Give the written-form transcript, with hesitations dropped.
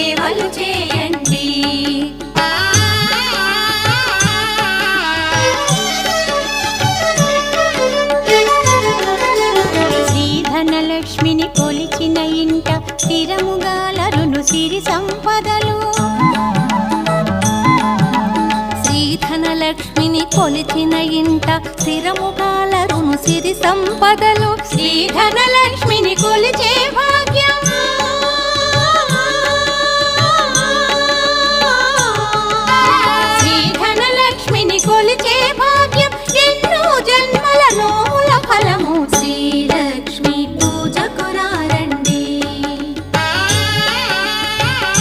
సేవలు చేయండి. శ్రీధనలక్ష్మిని కొలిచిన ఇంట స్థిరముగాలరును సిరి సంపదలు. శ్రీధనలక్ష్మిని కొలిచిన ఇంట స్థిరముగాలరును సిరి సంపదలు. శ్రీధనలక్ష్మిని కొలిచే భాగ్య